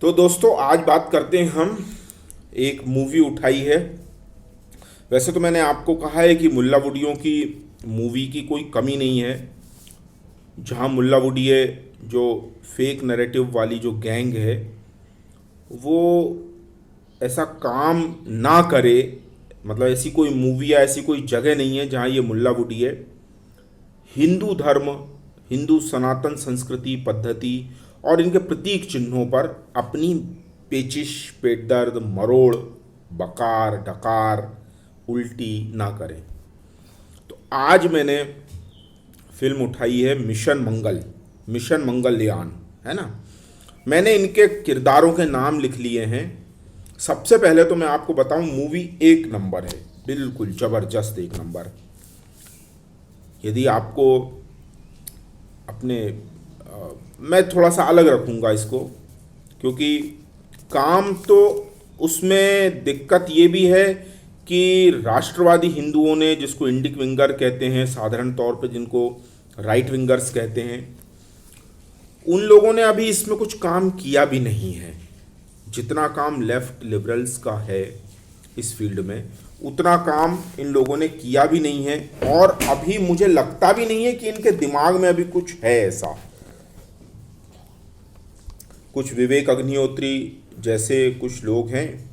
तो दोस्तों आज बात करते हैं हम। एक मूवी उठाई है। वैसे तो मैंने आपको कहा है कि मुल्ला वुडियों की मूवी की कोई कमी नहीं है। जहां मुल्ला वुडिये जो फेक नैरेटिव वाली जो गैंग है वो ऐसा काम ना करे, मतलब ऐसी कोई मूवी या ऐसी कोई जगह नहीं है जहां ये मुल्ला वुडिये हिंदू धर्म, हिंदू सनातन संस्कृति पद्धति और इनके प्रतीक चिन्हों पर अपनी पेचिश, पेट दर्द, मरोड़, बकार, डकार, उल्टी ना करें। तो आज मैंने फिल्म उठाई है मिशन मंगल, मिशन मंगलयान, है ना। मैंने इनके किरदारों के नाम लिख लिए हैं। सबसे पहले तो मैं आपको बताऊं, मूवी एक नंबर है, बिल्कुल जबरदस्त एक नंबर। यदि आपको अपने मैं थोड़ा सा अलग रखूंगा इसको, क्योंकि काम तो उसमें दिक्कत ये भी है कि राष्ट्रवादी हिंदुओं ने, जिसको इंडिक विंगर कहते हैं साधारण तौर पे, जिनको राइट विंगर्स कहते हैं, उन लोगों ने अभी इसमें कुछ काम किया भी नहीं है। जितना काम लेफ्ट लिबरल्स का है इस फील्ड में, उतना काम इन लोगों ने किया भी नहीं है। और अभी मुझे लगता भी नहीं है कि इनके दिमाग में अभी कुछ है ऐसा। कुछ विवेक अग्निहोत्री जैसे कुछ लोग हैं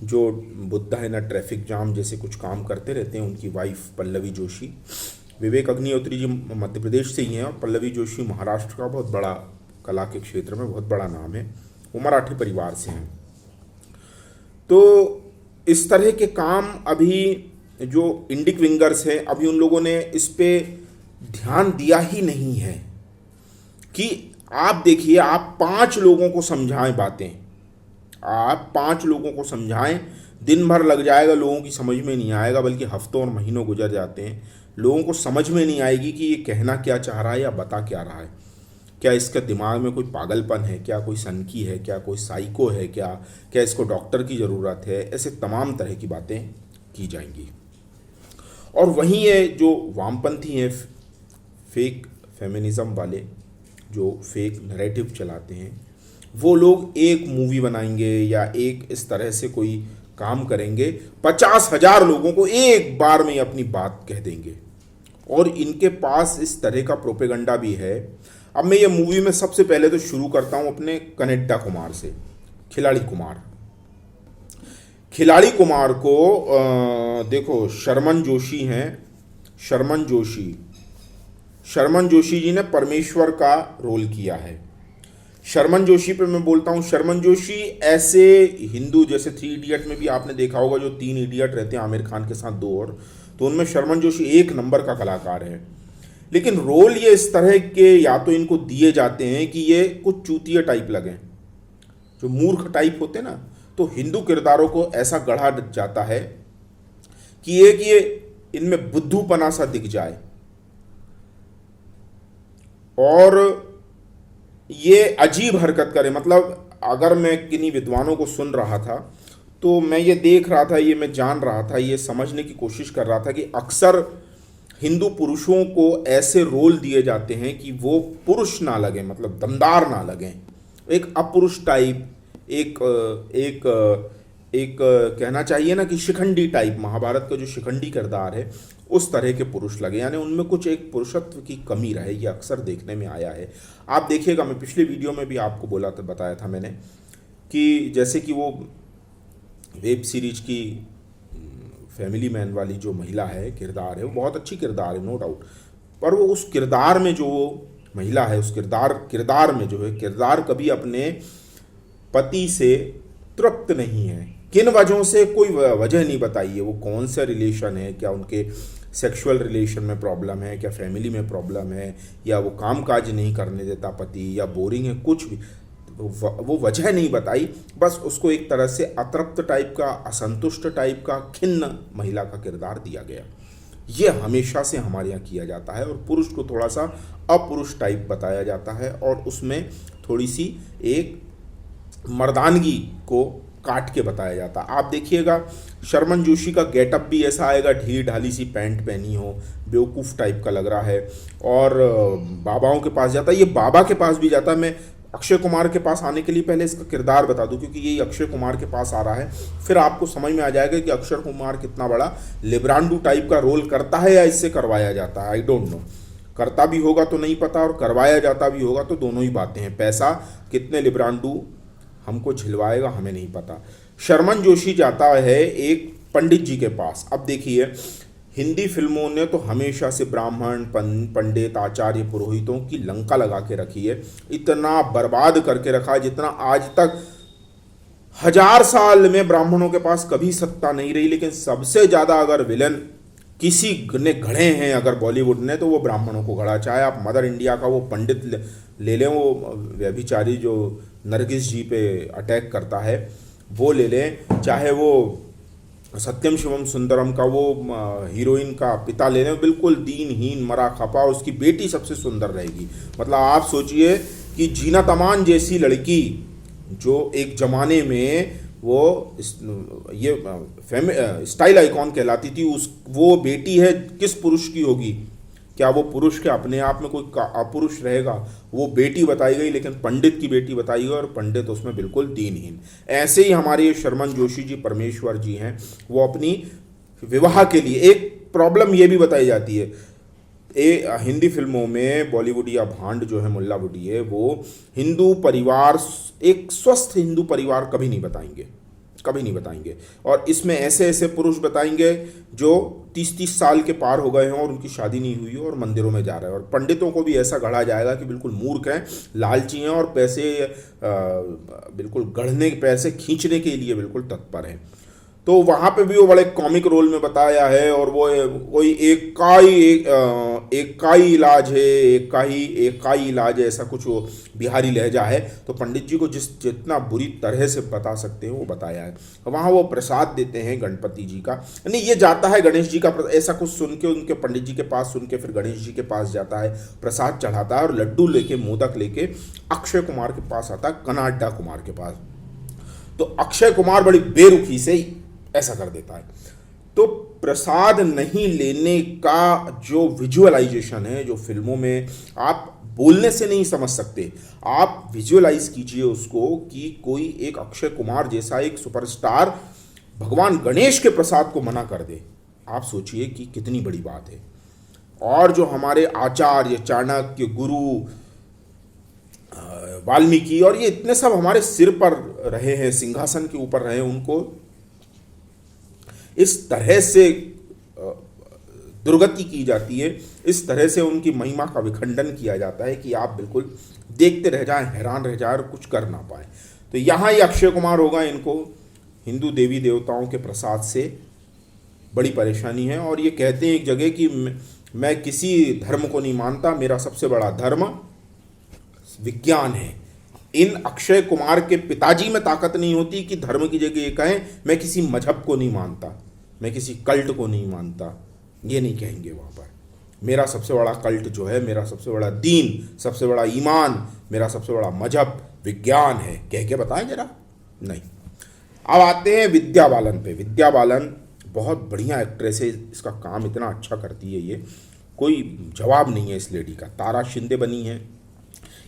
जो बुद्धा है ना ट्रैफिक जाम जैसे कुछ काम करते रहते हैं। उनकी वाइफ पल्लवी जोशी, विवेक अग्निहोत्री जी मध्य प्रदेश से ही हैं और पल्लवी जोशी महाराष्ट्र का बहुत बड़ा, कला के क्षेत्र में बहुत बड़ा नाम है। वो मराठी परिवार से हैं। तो इस तरह के काम अभी जो इंडिक विंगर्स हैं, अभी उन लोगों ने इस पे ध्यान दिया ही नहीं है। कि आप देखिए, आप 5 लोगों को समझाएं बातें, आप 5 लोगों को समझाएं, दिन भर लग जाएगा, लोगों की समझ में नहीं आएगा, बल्कि हफ्तों और महीनों गुजर जाते हैं। लोगों को समझ में नहीं आएगी कि ये कहना क्या चाह रहा है या बता क्या रहा है। क्या इसका दिमाग में कोई पागलपन है, क्या कोई सनकी है, क्या कोई साइको है, क्या इसको डॉक्टर की ज़रूरत है। ऐसे तमाम तरह की बातें की जाएंगी। और वहीं ये जो वामपंथी हैं, फेक फेमिनिज्म वाले, जो फेक नैरेटिव चलाते हैं, वो लोग एक मूवी बनाएंगे या एक इस तरह से कोई काम करेंगे, 50,000 लोगों को एक बार में अपनी बात कह देंगे। और इनके पास इस तरह का प्रोपेगंडा भी है। अब मैं ये मूवी में सबसे पहले तो शुरू करता हूं अपने कनेक्टा कुमार से। खिलाड़ी कुमार, खिलाड़ी कुमार को देखो, शर्मन जोशी हैं, शर्मन जोशी, शर्मन जोशी जी ने परमेश्वर का रोल किया है। शर्मन जोशी पे मैं बोलता हूँ, शर्मन जोशी ऐसे हिंदू, जैसे 3 इडियट में भी आपने देखा होगा जो 3 इडियट रहते हैं आमिर खान के साथ 2 और, तो उनमें शर्मन जोशी एक नंबर का कलाकार है। लेकिन रोल ये इस तरह के या तो इनको दिए जाते हैं कि ये कुछ चूतिया टाइप लगें, जो मूर्ख टाइप होते हैं ना, तो हिंदू किरदारों को ऐसा गढ़ा जाता है कि ये इनमें बुद्धूपना सा दिख जाए। और ये अजीब हरकत करे। मतलब अगर मैं किन्हीं विद्वानों को सुन रहा था तो मैं ये देख रहा था, ये मैं जान रहा था, ये समझने की कोशिश कर रहा था कि अक्सर हिंदू पुरुषों को ऐसे रोल दिए जाते हैं कि वो पुरुष ना लगें, मतलब दमदार ना लगें, एक अपुरुष टाइप, एक कहना चाहिए ना कि शिखंडी टाइप, महाभारत का जो शिखंडी किरदार है उस तरह के पुरुष लगे, यानी उनमें कुछ एक पुरुषत्व की कमी रहे। ये अक्सर देखने में आया है। आप देखिएगा, मैं पिछले वीडियो में भी आपको बताया था मैंने कि जैसे कि वो वेब सीरीज की फैमिली मैन वाली जो महिला है, किरदार है, वो बहुत अच्छी किरदार है, नो डाउट। पर वो उस किरदार में जो महिला है, उस किरदार में जो है, किरदार कभी अपने पति से तृप्त नहीं है। किन वजहों से, कोई वजह नहीं बताई है। वो कौन सा रिलेशन है, क्या उनके सेक्सुअल रिलेशन में प्रॉब्लम है, क्या फैमिली में प्रॉब्लम है, या वो काम काज नहीं करने देता पति, या बोरिंग है, कुछ भी वो वजह नहीं बताई। बस उसको एक तरह से अतृप्त टाइप का, असंतुष्ट टाइप का, खिन्न महिला का किरदार दिया गया। ये हमेशा से हमारे यहाँ किया जाता है। और पुरुष को थोड़ा सा अपुरुष टाइप बताया जाता है और उसमें थोड़ी सी एक मर्दानगी को काट के बताया जाता। आप देखिएगा शर्मन जोशी का गेटअप भी ऐसा आएगा, ढीली ढाली सी पैंट पहनी हो, बेवकूफ़ टाइप का लग रहा है, और बाबाओं के पास जाता है। ये बाबा के पास भी जाता है। मैं अक्षय कुमार के पास आने के लिए पहले इसका किरदार बता दूं, क्योंकि यही अक्षय कुमार के पास आ रहा है, फिर आपको समझ में आ जाएगा कि अक्षय कुमार कितना बड़ा लिब्रांडू टाइप का रोल करता है या इससे करवाया जाता है। आई डोंट नो, करता भी होगा तो नहीं पता और करवाया जाता भी होगा तो दोनों ही बातें हैं। पैसा कितने लिब्रांडू हमको झिलवाएगा हमें नहीं पता। शर्मन जोशी जाता है एक पंडित जी के पास। अब देखिए, हिंदी फिल्मों ने तो हमेशा से ब्राह्मण, पंडित, आचार्य, पुरोहितों की लंका लगा के रखी है, इतना बर्बाद करके रखा है जितना आज तक 1000 साल में ब्राह्मणों के पास कभी सत्ता नहीं रही। लेकिन सबसे ज़्यादा अगर विलन किसी ने गढ़े हैं अगर बॉलीवुड ने, तो वो ब्राह्मणों को गढ़ा। चाहे आप मदर इंडिया का वो पंडित ले लें, वो व्यभिचारी जो नरगिस जी पे अटैक करता है वो ले लें, चाहे वो सत्यम शिवम सुंदरम का वो हीरोइन का पिता ले लें, बिल्कुल दीनहीन, मरा खपा, उसकी बेटी सबसे सुंदर रहेगी। मतलब आप सोचिए कि जीना तमान जैसी लड़की, जो एक ज़माने में वो ये स्टाइल आइकॉन कहलाती थी, उस वो बेटी है किस पुरुष की होगी? क्या वो पुरुष के अपने आप में कोई अपुरुष रहेगा? वो बेटी बताई गई, लेकिन पंडित की बेटी बताई गई और पंडित उसमें बिल्कुल दीनहीन। ऐसे ही हमारे ये शर्मन जोशी जी, परमेश्वर जी हैं, वो अपनी विवाह के लिए एक प्रॉब्लम ये भी बताई जाती है, हिंदी फिल्मों में बॉलीवुडिया भांड जो है मुल्ला बुडी है, वो हिंदू परिवार, एक स्वस्थ हिंदू परिवार कभी नहीं बताएंगे, कभी नहीं बताएंगे। और इसमें ऐसे ऐसे पुरुष बताएंगे जो 30-30 साल के पार हो गए हैं और उनकी शादी नहीं हुई है और मंदिरों में जा रहे हैं। और पंडितों को भी ऐसा गढ़ा जाएगा कि बिल्कुल मूर्ख हैं, लालची हैं और पैसे बिल्कुल गढ़ने, पैसे खींचने के लिए बिल्कुल तत्पर हैं। तो वहाँ पे भी वो बड़े कॉमिक रोल में बताया है। और वो कोई एकाई इलाज है, एकाई इलाज है, ऐसा कुछ वो बिहारी लहजा है। तो पंडित जी को जितना बुरी तरह से बता सकते हैं वो बताया है। वहाँ वो प्रसाद देते हैं गणपति जी का, नहीं ये जाता है गणेश जी का, ऐसा कुछ सुन के उनके पंडित जी के पास सुन के फिर गणेश जी के पास जाता है, प्रसाद चढ़ाता है और लड्डू लेके, मोदक लेके अक्षय कुमार के पास आता है, कनाडा कुमार के पास। तो अक्षय कुमार बड़ी बेरुखी से ऐसा कर देता है। तो प्रसाद नहीं लेने का जो विजुअलाइजेशन है, जो फिल्मों में आप बोलने से नहीं समझ सकते, आप विजुअलाइज कीजिए उसको कि कोई एक अक्षय कुमार जैसा एक सुपरस्टार भगवान गणेश के प्रसाद को मना कर दे। आप सोचिए कि कितनी बड़ी बात है। और जो हमारे आचार्य, चाणक्य, गुरु, वाल्मीकि और ये इतने सब हमारे सिर पर रहे हैं, सिंहासन के ऊपर रहे, उनको इस तरह से दुर्गति की जाती है, इस तरह से उनकी महिमा का विखंडन किया जाता है कि आप बिल्कुल देखते रह जाएं, हैरान रह जाएं और कुछ कर ना पाएं। तो यहाँ ये अक्षय कुमार होगा, इनको हिंदू देवी देवताओं के प्रसाद से बड़ी परेशानी है। और ये कहते हैं एक जगह कि मैं किसी धर्म को नहीं मानता, मेरा सबसे बड़ा धर्म विज्ञान है। इन अक्षय कुमार के पिताजी में ताकत नहीं होती कि धर्म की जगह ये कहें मैं किसी मजहब को नहीं मानता, मैं किसी कल्ट को नहीं मानता, ये नहीं कहेंगे वहाँ पर। मेरा सबसे बड़ा कल्ट जो है, मेरा सबसे बड़ा दीन, सबसे बड़ा ईमान, मेरा सबसे बड़ा मजहब विज्ञान है, कह के बताएं जरा? नहीं। अब आते हैं विद्या बालन पे। विद्या बालन बहुत बढ़िया एक्ट्रेस है, इसका काम इतना अच्छा करती है, ये कोई जवाब नहीं है इस लेडी का। तारा शिंदे बनी है,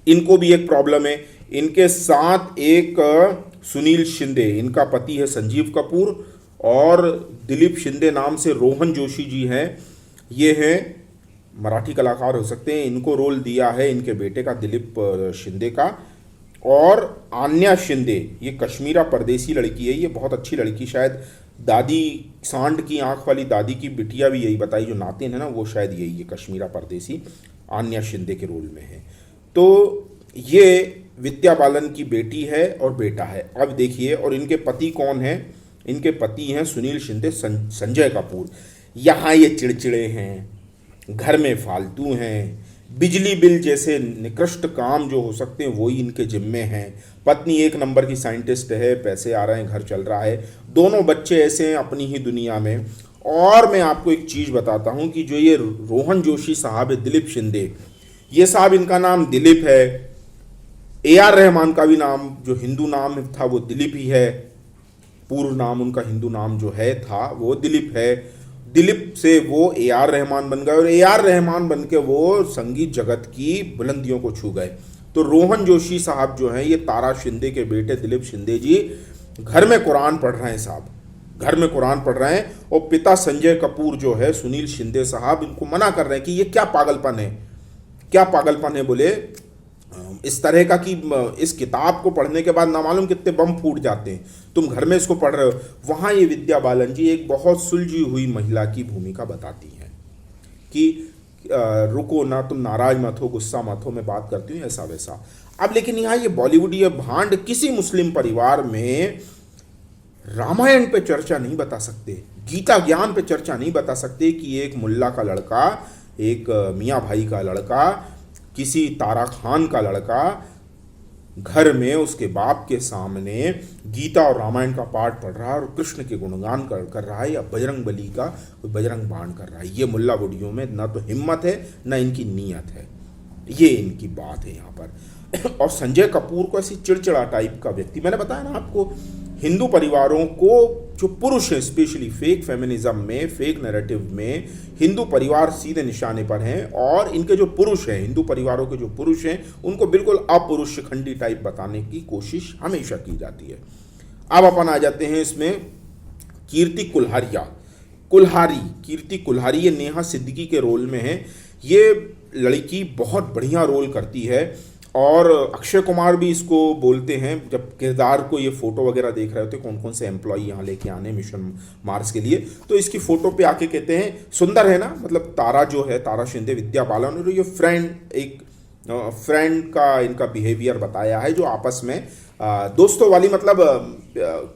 इनको भी एक प्रॉब्लम है। इनके साथ एक सुनील शिंदे, इनका पति है संजीव कपूर, और दिलीप शिंदे नाम से रोहन जोशी जी हैं, ये हैं मराठी कलाकार हो सकते हैं। इनको रोल दिया है इनके बेटे का, दिलीप शिंदे का। और आन्या शिंदे, ये कश्मीरा परदेसी लड़की है, ये बहुत अच्छी लड़की, शायद दादी सांड की आंख वाली दादी की बिटिया भी यही बताई, जो नातिन है ना वो शायद यही है, कश्मीरा परदेसी आन्या शिंदे के रोल में है। तो ये विद्या बालन की बेटी है और बेटा है। अब देखिए, और इनके पति कौन हैं? इनके पति हैं सुनील शिंदे, संजय कपूर। यहाँ ये चिड़चिड़े हैं, घर में फालतू हैं, बिजली बिल जैसे निकृष्ट काम जो हो सकते हैं वही इनके जिम्मे हैं। पत्नी एक नंबर की साइंटिस्ट है, पैसे आ रहे हैं, घर चल रहा है, दोनों बच्चे ऐसे हैं अपनी ही दुनिया में। और मैं आपको एक चीज़ बताता हूँ कि जो ये रोहन जोशी साहब है, दिलीप शिंदे, ये साहब इनका नाम दिलीप है। AR रहमान का भी नाम जो हिंदू नाम था वो दिलीप ही है, पूर्व नाम उनका हिंदू नाम जो है था वो दिलीप है। दिलीप से वो AR रहमान बन गए और AR रहमान बन के वो संगीत जगत की बुलंदियों को छू गए। तो रोहन जोशी साहब जो हैं, ये तारा शिंदे के बेटे दिलीप शिंदे जी घर में कुरान पढ़ रहे हैं साहब, घर में कुरान पढ़ रहे हैं। और पिता संजय कपूर जो है, सुनील शिंदे साहब, इनको मना कर रहे हैं कि ये क्या पागलपन है, क्या पागलपन है। बोले इस तरह का कि इस किताब को पढ़ने के बाद ना मालूम कितने बम फूट जाते हैं, तुम घर में इसको पढ़ रहे हो। वहाँ ये विद्या बालन जी एक बहुत सुलझी हुई महिला की भूमिका बताती हैं कि रुको ना, तुम नाराज मत हो, गुस्सा मत हो, मैं बात करती हूँ, ऐसा वैसा। अब लेकिन यहाँ ये बॉलीवुड भांड किसी मुस्लिम परिवार में रामायण पे चर्चा नहीं बता सकते, गीता ज्ञान पे चर्चा नहीं बता सकते कि एक मुल्ला का लड़का, एक मियाँ भाई का लड़का, किसी तारा खान का लड़का घर में उसके बाप के सामने गीता और रामायण का पाठ पढ़ रहा है और कृष्ण के गुणगान कर रहा है, या बजरंग बली का कोई बजरंग बाण कर रहा है। ये मुल्ला बुढ़ियों में ना तो हिम्मत है ना इनकी नीयत है, ये इनकी बात है यहाँ पर। और संजय कपूर को ऐसी चिड़चिड़ा टाइप का व्यक्ति, मैंने बताया ना आपको, हिंदू परिवारों को जो पुरुष है, स्पेशली फेक फेमिनिज्म में, फेक नैरेटिव में हिंदू परिवार सीधे निशाने पर हैं, और इनके जो पुरुष हैं, हिंदू परिवारों के जो पुरुष हैं, उनको बिल्कुल अपुरुष खंडी टाइप बताने की कोशिश हमेशा की जाती है। अब अपन आ जाते हैं इसमें कीर्ति कुल्हारी, ये नेहा सिद्दीकी के रोल में है। ये लड़की बहुत बढ़िया रोल करती है, और अक्षय कुमार भी इसको बोलते हैं जब किरदार को ये फोटो वगैरह देख रहे होते कौन कौन से एम्प्लॉय यहाँ लेके आने मिशन मार्स के लिए, तो इसकी फोटो पे आके कहते हैं सुंदर है ना, मतलब तारा जो है, तारा शिंदे, विद्या बालन, और ये फ्रेंड का इनका बिहेवियर बताया है जो आपस में दोस्तों वाली, मतलब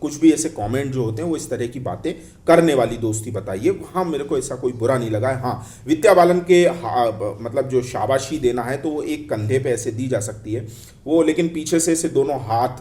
कुछ भी ऐसे कमेंट जो होते हैं वो इस तरह की बातें करने वाली दोस्ती बताइए। हाँ, मेरे को ऐसा कोई बुरा नहीं लगा है। हाँ, विद्या बालन के मतलब जो शाबाशी देना है तो वो एक कंधे पे ऐसे दी जा सकती है वो, लेकिन पीछे से ऐसे दोनों हाथ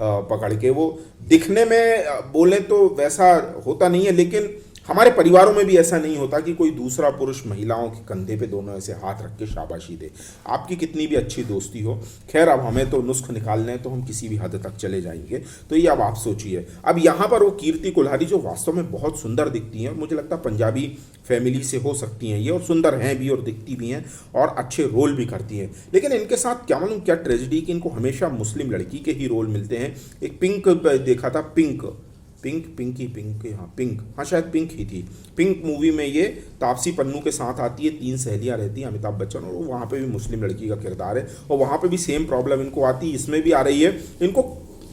पकड़ के, वो दिखने में बोले तो वैसा होता नहीं है, लेकिन हमारे परिवारों में भी ऐसा नहीं होता कि कोई दूसरा पुरुष महिलाओं के कंधे पे दोनों ऐसे हाथ रख के शाबाशी दे, आपकी कितनी भी अच्छी दोस्ती हो। खैर, अब हमें तो नुस्ख निकालने हैं तो हम किसी भी हद तक चले जाएंगे, तो ये अब आप सोचिए। अब यहाँ पर वो कीर्ति कुल्हारी जो वास्तव में बहुत सुंदर दिखती हैं, मुझे लगता है पंजाबी फैमिली से हो सकती हैं ये, और सुंदर हैं भी और दिखती भी हैं और अच्छे रोल भी करती हैं, लेकिन इनके साथ क्या मालूम क्या ट्रेजिडी कि इनको हमेशा मुस्लिम लड़की के ही रोल मिलते हैं। एक पिंक देखा था, पिंक, हाँ शायद पिंक ही थी। पिंक मूवी में ये तापसी पन्नू के साथ आती है, 3 सहेलियां रहती हैं, अमिताभ बच्चन, और वहाँ पे भी मुस्लिम लड़की का किरदार है, और वहाँ पे भी सेम प्रॉब्लम इनको आती है, इसमें भी आ रही है। इनको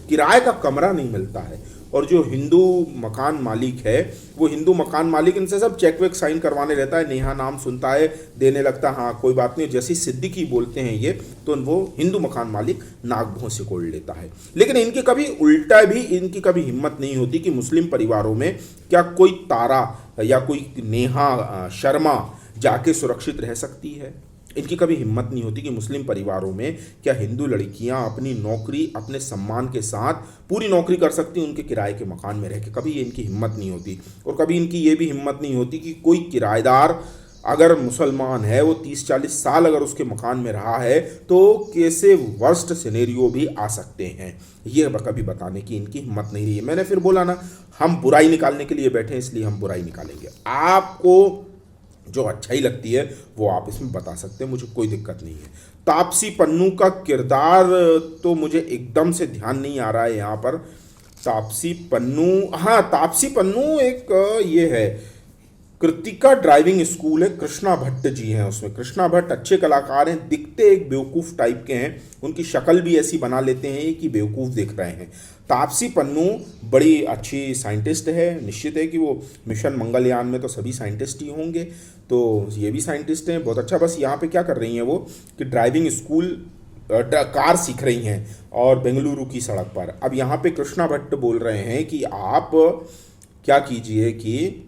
किराए का कमरा नहीं मिलता है, और जो हिंदू मकान मालिक है वो हिंदू मकान मालिक इनसे सब चेक वेक साइन करवाने रहता है। नेहा नाम सुनता है, देने लगता, हाँ कोई बात नहीं, जैसी सिद्दीकी बोलते हैं ये, तो वो हिंदू मकान मालिक नाक भौं से कोड़ लेता है। लेकिन इनकी कभी उल्टा भी, इनकी कभी हिम्मत नहीं होती कि मुस्लिम परिवारों में क्या कोई तारा या कोई नेहा शर्मा जाके सुरक्षित रह सकती है। इनकी कभी हिम्मत नहीं होती कि मुस्लिम परिवारों में क्या हिंदू लड़कियां अपनी नौकरी अपने सम्मान के साथ पूरी नौकरी कर सकती हैं उनके किराए के मकान में रह के। कभी ये इनकी हिम्मत नहीं होती, और कभी इनकी ये भी हिम्मत नहीं होती कि कोई किराएदार अगर मुसलमान है, वो 30-40 साल अगर उसके मकान में रहा है तो कैसे वर्स्ट सिनेरियो भी आ सकते हैं, ये कभी बताने की इनकी हिम्मत नहीं रही है। मैंने फिर बोला ना, हम बुराई निकालने के लिए बैठे हैं, इसलिए हम बुराई निकालेंगे। आपको जो अच्छाई लगती है वो आप इसमें बता सकते हैं, मुझे कोई दिक्कत नहीं है। तापसी पन्नू का किरदार तो मुझे एकदम से ध्यान नहीं आ रहा है यहाँ पर। तापसी पन्नू, हाँ तापसी पन्नू एक ये है, कृतिका ड्राइविंग स्कूल है, कृष्णा भट्ट जी हैं उसमें। कृष्णा भट्ट अच्छे कलाकार हैं, दिखते एक बेवकूफ़ टाइप के हैं, उनकी शक्ल भी ऐसी बना लेते हैं कि बेवकूफ़ दिख रहे हैं। तापसी पन्नू बड़ी अच्छी साइंटिस्ट है, निश्चित है कि वो मिशन मंगलयान में तो सभी साइंटिस्ट ही होंगे, तो ये भी साइंटिस्ट हैं, बहुत अच्छा। बस यहाँ पे क्या कर रही हैं वो कि ड्राइविंग स्कूल कार सीख रही हैं, और बेंगलुरु की सड़क पर। अब यहाँ पे कृष्णा भट्ट बोल रहे हैं कि आप क्या कीजिए कि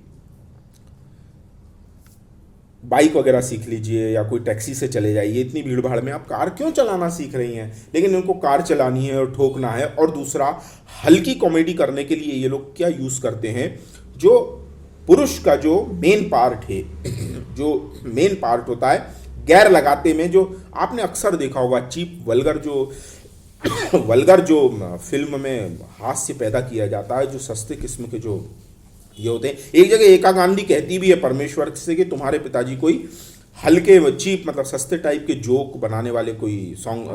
बाइक वगैरह सीख लीजिए या कोई टैक्सी से चले जाइए, इतनी भीड़ भाड़ में आप कार क्यों चलाना सीख रही हैं। लेकिन उनको कार चलानी है और ठोकना है। और दूसरा, हल्की कॉमेडी करने के लिए ये लोग क्या यूज़ करते हैं, जो पुरुष का जो मेन पार्ट है, जो मेन पार्ट होता है गैर लगाते में, जो आपने अक्सर देखा होगा चीप वल्गर जो फिल्म में हास्य पैदा किया जाता है, जो सस्ते किस्म के जो ये होते हैं। एक जगह एका गांधी कहती भी है परमेश्वर से कि तुम्हारे पिताजी कोई हल्के चीप मतलब सस्ते टाइप के जोक बनाने वाले कोई सॉन्ग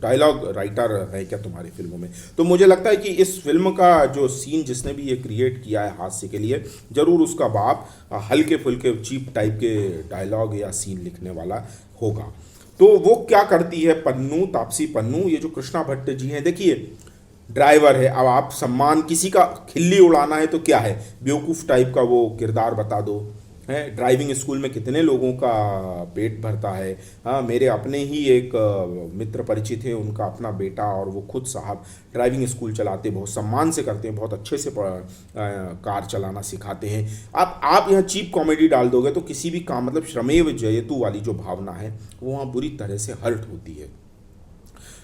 डायलॉग राइटर है क्या तुम्हारी फिल्मों में? तो मुझे लगता है कि इस फिल्म का जो सीन जिसने भी ये क्रिएट किया है हास्य के लिए, जरूर उसका बाप हल्के फुल्के चीप टाइप के डायलॉग या सीन लिखने वाला होगा। तो वो क्या करती है पन्नू, तापसी पन्नू, ये जो कृष्णा भट्ट जी हैं, देखिए ड्राइवर है, अब आप सम्मान किसी का खिल्ली उड़ाना है तो क्या है, बेवकूफ़ टाइप का वो किरदार बता दो है। ड्राइविंग स्कूल में कितने लोगों का पेट भरता है। हाँ, मेरे अपने ही एक मित्र परिचित है, उनका अपना बेटा और वो खुद साहब ड्राइविंग स्कूल चलाते, बहुत सम्मान से करते हैं, बहुत अच्छे से कार चलाना सिखाते हैं। आप यहाँ चीप कॉमेडी डाल दोगे तो किसी भी काम मतलब श्रमेव जयतु वाली जो भावना है वो वहाँ बुरी तरह से हर्ट होती है।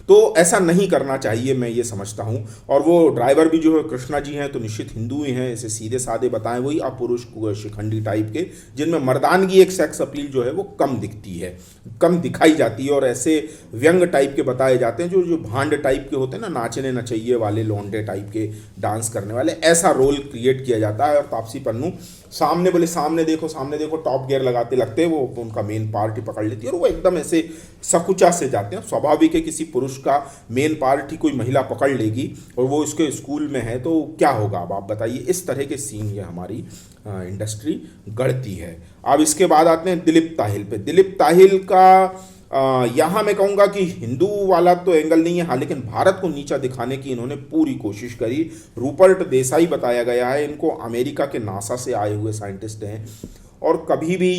तो ऐसा नहीं करना चाहिए, मैं ये समझता हूँ। और वो ड्राइवर भी जो है कृष्णा जी हैं तो निश्चित हिंदू ही हैं, ऐसे सीधे साधे बताएं, वही अपुरुष शिखंडी टाइप के, जिनमें मर्दानगी एक सेक्स अपील जो है वो कम दिखती है, कम दिखाई जाती है। और ऐसे व्यंग टाइप के बताए जाते हैं जो जो भांड टाइप के होते हैं ना, नाचने नचैये वाले, लौंडे टाइप के डांस करने वाले, ऐसा रोल क्रिएट किया जाता है। और तापसी पन्नू सामने बोले सामने देखो टॉप गियर लगाते लगते वो उनका मेन पार्ट ही पकड़ लेती है और वो एकदम ऐसे सकुचा से जाते हैं। स्वाभाविक है किसी पुरुष का मेन पार्ट ही कोई महिला पकड़ लेगी और वो उसके स्कूल में है तो क्या होगा, अब आप बताइए। इस तरह के सीन ये हमारी इंडस्ट्री गढ़ती है। अब इसके बाद आते हैं दिलीप ताहिल पे। दिलीप ताहिल का यहाँ मैं कहूँगा कि हिंदू वाला तो एंगल नहीं है, हाँ, लेकिन भारत को नीचा दिखाने की इन्होंने पूरी कोशिश करी। रूपर्ट देसाई बताया गया है, इनको अमेरिका के नासा से आए हुए साइंटिस्ट हैं और कभी भी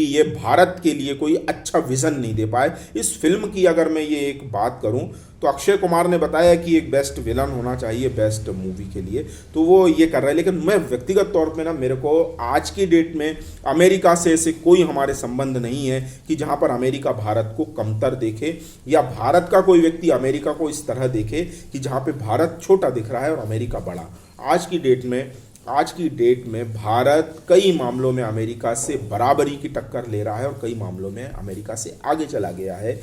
ये भारत के लिए कोई अच्छा विजन नहीं दे पाए। इस फिल्म की अगर मैं ये एक बात करूं तो अक्षय कुमार ने बताया कि एक बेस्ट विलन होना चाहिए बेस्ट मूवी के लिए, तो वो ये कर रहा है। लेकिन मैं व्यक्तिगत तौर पे ना, मेरे को आज की डेट में अमेरिका से ऐसे कोई हमारे संबंध नहीं है कि जहां पर अमेरिका भारत को कमतर देखे या भारत का कोई व्यक्ति अमेरिका को इस तरह देखे कि जहाँ पे भारत छोटा दिख रहा है और अमेरिका बड़ा। आज की डेट में भारत कई मामलों में अमेरिका से बराबरी की टक्कर ले रहा है और कई मामलों में अमेरिका से आगे चला गया है।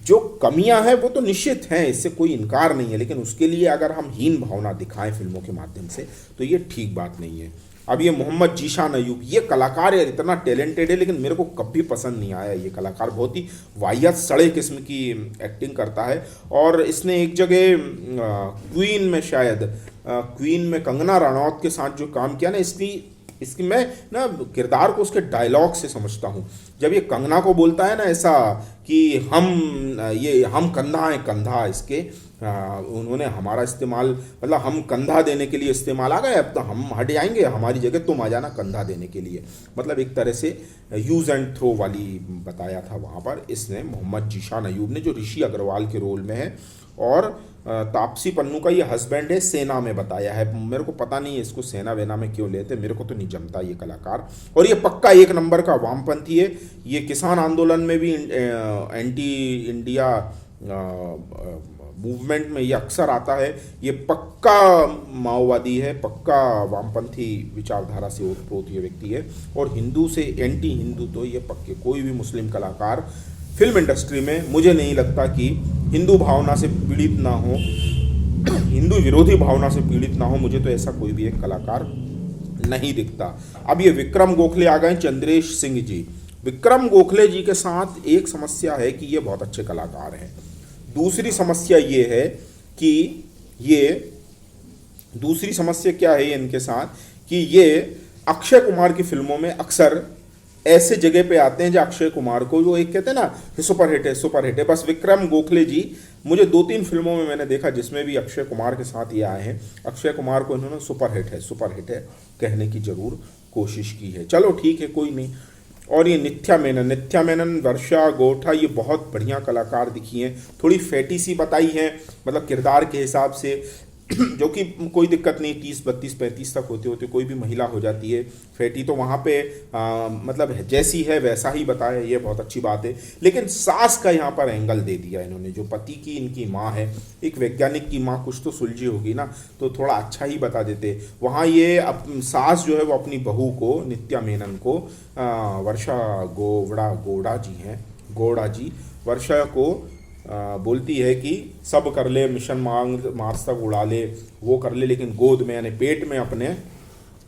जो कमियां हैं वो तो निश्चित हैं, इससे कोई इनकार नहीं है, लेकिन उसके लिए अगर हम हीन भावना दिखाएं फिल्मों के माध्यम से तो ये ठीक बात नहीं है। अब ये मोहम्मद जीशान अयूब, ये कलाकार यार इतना टैलेंटेड है, लेकिन मेरे को कभी पसंद नहीं आया ये कलाकार। बहुत ही वाहियात सड़े किस्म की एक्टिंग करता है। और इसने एक जगह क्वीन में शायद क्वीन में कंगना रनौत के साथ जो काम किया ना, इसकी मैं ना किरदार को उसके डायलॉग से समझता हूँ। जब ये कंगना को बोलता है ना ऐसा कि हम कंधा हैं, कंधा इसके उन्होंने हमारा इस्तेमाल मतलब हम कंधा देने के लिए इस्तेमाल आ गए, अब तो हम हट जाएंगे, हमारी जगह तुम आ जाना कंधा देने के लिए, मतलब एक तरह से यूज़ एंड थ्रो वाली बताया था वहाँ पर इसने। मोहम्मद जीशान अयूब ने, जो ऋषि अग्रवाल के रोल में है, और तापसी पन्नू का ये हस्बैंड है, सेना में बताया है। मेरे को पता नहीं है इसको सेना वेना में क्यों लेते, मेरे को तो नहीं जमता ये कलाकार। और ये पक्का एक नंबर का वामपंथी है, ये किसान आंदोलन में भी एंटी इंडिया मूवमेंट में ये अक्सर आता है। ये पक्का माओवादी है, पक्का वामपंथी विचारधारा से ओतप्रोत ये व्यक्ति है। और हिंदू से एंटी हिंदू तो ये पक्के, कोई भी मुस्लिम कलाकार फिल्म इंडस्ट्री में मुझे नहीं लगता कि हिंदू भावना से पीड़ित ना हो, हिंदू विरोधी भावना से पीड़ित ना हो। मुझे तो ऐसा कोई भी एक कलाकार नहीं दिखता। अब ये विक्रम गोखले आ गए, चंद्रेश सिंह जी। विक्रम गोखले जी के साथ एक समस्या है कि ये बहुत अच्छे कलाकार हैं। दूसरी समस्या क्या है इनके साथ कि ये अक्षय कुमार की फिल्मों में अक्सर ऐसे जगह पे आते हैं जो अक्षय कुमार को जो एक कहते हैं ना सुपर हिट है। बस विक्रम गोखले जी, मुझे 2-3 फिल्मों में मैंने देखा जिसमें भी अक्षय कुमार के साथ ये आए हैं, अक्षय कुमार को इन्होंने सुपर हिट है कहने की जरूर कोशिश की है। चलो ठीक है, कोई नहीं। और ये नित्या मेनन, वर्षा गोठा, ये बहुत बढ़िया कलाकार दिखी हैं। थोड़ी फैटी सी बताई हैं, मतलब किरदार के हिसाब से, जो कि कोई दिक्कत नहीं, 30, 32, 35 तक होते कोई भी महिला हो जाती है फैटी, तो वहाँ पे मतलब जैसी है वैसा ही बताया, ये बहुत अच्छी बात है। लेकिन सास का यहाँ पर एंगल दे दिया इन्होंने, जो पति की इनकी माँ है, एक वैज्ञानिक की माँ, कुछ तो सुलझी होगी ना, तो थोड़ा अच्छा ही बता देते। वहाँ ये सास जो है वो अपनी बहू को, नित्या मेनन को, वर्षा गौड़ा जी वर्षा को बोलती है कि सब कर ले, मिशन मार्स तक उड़ा ले, वो कर ले, लेकिन गोद में यानी पेट में अपने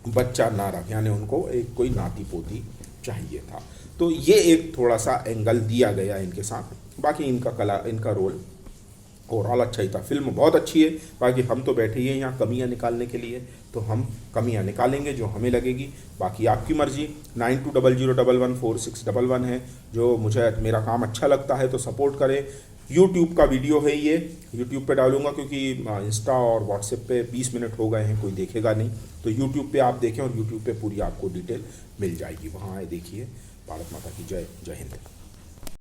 बच्चा ना रख, यानी उनको एक कोई नाती पोती चाहिए था। तो ये एक थोड़ा सा एंगल दिया गया इनके साथ। बाकी इनका रोल ओवरऑल अच्छा ही था। फिल्म बहुत अच्छी है। बाकी हम तो बैठे ही हैं यहाँ कमियाँ निकालने के लिए, तो हम कमियाँ निकालेंगे जो हमें लगेगी। बाकी आपकी मर्जी। 9200114611 है। जो मुझे मेरा काम अच्छा लगता है तो सपोर्ट करें। यूट्यूब का वीडियो है ये, यूट्यूब पे डालूंगा क्योंकि इंस्टा और व्हाट्सएप पे 20 मिनट हो गए हैं, कोई देखेगा नहीं। तो यूट्यूब पे आप देखें और यूट्यूब पे पूरी आपको डिटेल मिल जाएगी, वहाँ आए देखिए। भारत माता की जय। जय हिंद।